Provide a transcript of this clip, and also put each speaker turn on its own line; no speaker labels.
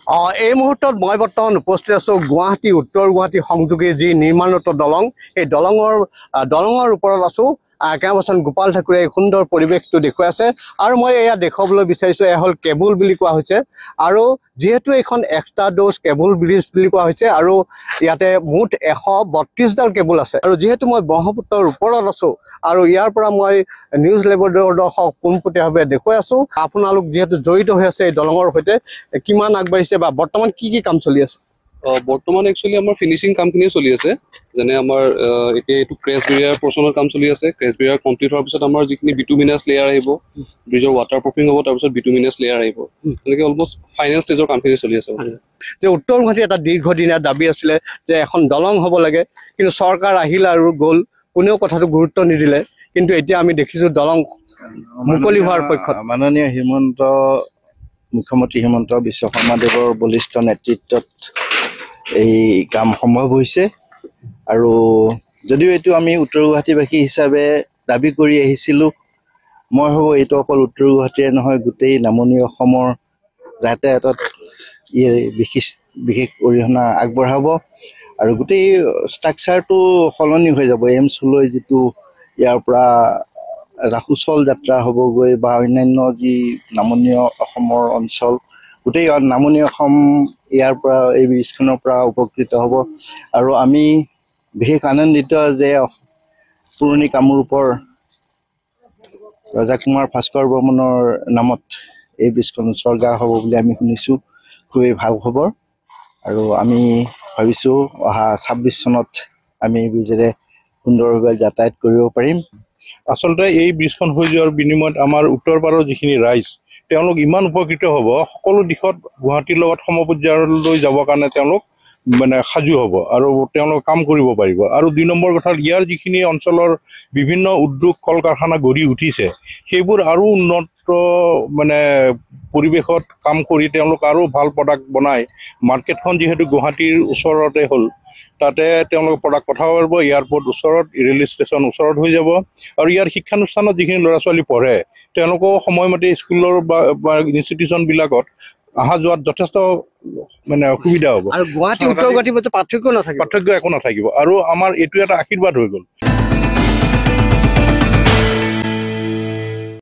এই মুহূৰ্তত মই বৰ্তমান উপস্থিত আছোঁ গুৱাহাটী উত্তৰ গুৱাহাটী সংযোগী যি নিৰ্মাণৰত দলং এই দলঙৰ ওপৰত আছোঁ। কেওবচন গোপাল ঠাকুৰে এই সুন্দৰ পৰিৱেশটো দেখুৱাই আছে আৰু মই এয়া দেখুৱাবলৈ বিচাৰিছোঁ এয়া হ'ল কেবুল বুলি কোৱা হৈছে আৰু যিহেতু এইখন এক্সট্ৰা ড'জ কেবুল ব্ৰিজ বুলি কোৱা হৈছে আৰু ইয়াতে মুঠ 132ডাল কেবুল আছে আৰু যিহেতু মই ব্ৰহ্মপুত্ৰৰ ওপৰত আছোঁ আৰু ইয়াৰ পৰা মই নিউজ লেবৰ দৰ্শক পোনপটীয়াভাৱে দেখুৱাই আছোঁ। আপোনালোক যিহেতু জড়িত হৈ আছে এই দলঙৰ সৈতে কিমান আগবাঢ়িছে বা বৰ্তমান কি কাম চলি আছে?
বৰ্তমান একচুৱেলি আমাৰ ফিনিচিং কামখিনিয়ে চলি আছে। যেনে আমাৰ এতিয়া এইটো ক্ৰেছ বেৰিয়াৰ পৰ্চনৰ কাম চলি আছে। ক্ৰেছ বেৰিয়াৰ কমপ্লিট হোৱাৰ পিছত আমাৰ যিখিনি বিটুমিনাছ লেয়াৰ আহিব, ব্ৰিজৰ ৱাটাৰ প্ৰুফিং হ'ব, তাৰপিছত বিটুমিনাছ লেয়াৰ আহিব। তেনেকৈ অলমষ্ট ফাইনেল ষ্টেজৰ কামখিনি চলি আছে।
যে উত্তৰ গুৱাহাটী এটা দীৰ্ঘদিনীয়া দাবী আছিলে যে এখন দলং হ'ব লাগে, কিন্তু চৰকাৰ আহিল আৰু গ'ল, কোনেও কথাটো গুৰুত্ব নিদিলে। কিন্তু এতিয়া আমি দেখিছোঁ দলং মুকলি হোৱাৰ পক্ষত
মাননীয় মুখ্যমন্ত্ৰী হিমন্ত বিশ্ব শৰ্মাদেৱৰ বলিষ্ঠ নেতৃত্বত এই কাম সম্ভৱ হৈছে আৰু যদিও এইটো আমি উত্তৰ গুৱাহাটীবাসী হিচাপে দাবী কৰি আহিছিলোঁ, মই ভাবোঁ এইটো অকল উত্তৰ গুৱাহাটীৰে নহয়, গোটেই নামনি অসমৰ যাতায়াতত বিশেষ অৰিহণা আগবঢ়াব আৰু গোটেই ষ্ট্ৰাকচাৰটো সলনি হৈ যাব। এইমছলৈ যিটো ইয়াৰ পৰা এটা সুচল যাত্ৰা হ'বগৈ বা অন্যান্য যি নামনি অসমৰ অঞ্চল, গোটেই নামনি অসম ইয়াৰ পৰা এই ব্ৰিজখনৰ পৰা উপকৃত হ'ব আৰু আমি বিশেষ আনন্দিত যে পুৰণি কামৰূপৰ ৰজা কুমাৰ ভাস্কৰ বৰ্মনৰ নামত এই ব্ৰিজখন উৎসৰ্গা হ'ব বুলি আমি শুনিছোঁ। খুবেই ভাল খবৰ আৰু আমি ভাবিছোঁ অহা 26 চনত আমি এই ব্ৰিজেৰে সুন্দৰভাৱে যাতায়াত কৰিব পাৰিম।
আচলতে এই ব্ৰিজখন হৈ যোৱাৰ বিনিময়ত আমাৰ উত্তৰ পাৰৰ যিখিনি ৰাইজ তেওঁলোক ইমান উপকৃত হ'ব, সকলো দিশত গুৱাহাটীৰ লগত সমপৰ্যায়লৈ যাবৰ কাৰণে তেওঁলোক সাজু হ'ব আৰু তেওঁলোক কাম কৰিব পাৰিব। আৰু 2 নম্বৰ কথা, ইয়াৰ যিখিনি অঞ্চলৰ বিভিন্ন উদ্যোগ কল কাৰখানা গঢ়ি উঠিছে সেইবোৰ আৰু উন্নত পৰিৱেশত কাম কৰি তেওঁলোক আৰু ভাল প্ৰডাক্ট বনাই মাৰ্কেটখন যিহেতু গুৱাহাটীৰ ওচৰতে হ'ল, তাতে তেওঁলোকে প্ৰডাক্ট পঠাব পাৰিব। এয়াৰপৰ্ট ওচৰত, ৰেল ষ্টেচন ওচৰত হৈ যাব আৰু ইয়াৰ শিক্ষানুষ্ঠানত যিখিনি ল'ৰা ছোৱালী পঢ়ে তেওঁলোকেও সময়মতে স্কুলৰ বা ইনষ্টিটিউশ্যনবিলাকত অহা যোৱাত যথেষ্ট সুবিধা হ'ব
আৰু গুৱাহাটী উত্তৰ গুৱাহাটীৰ মাজত পাৰ্থক্য একো নাথাকিব
আৰু আমাৰ এইটো এটা আশীৰ্বাদ হৈ গ'ল।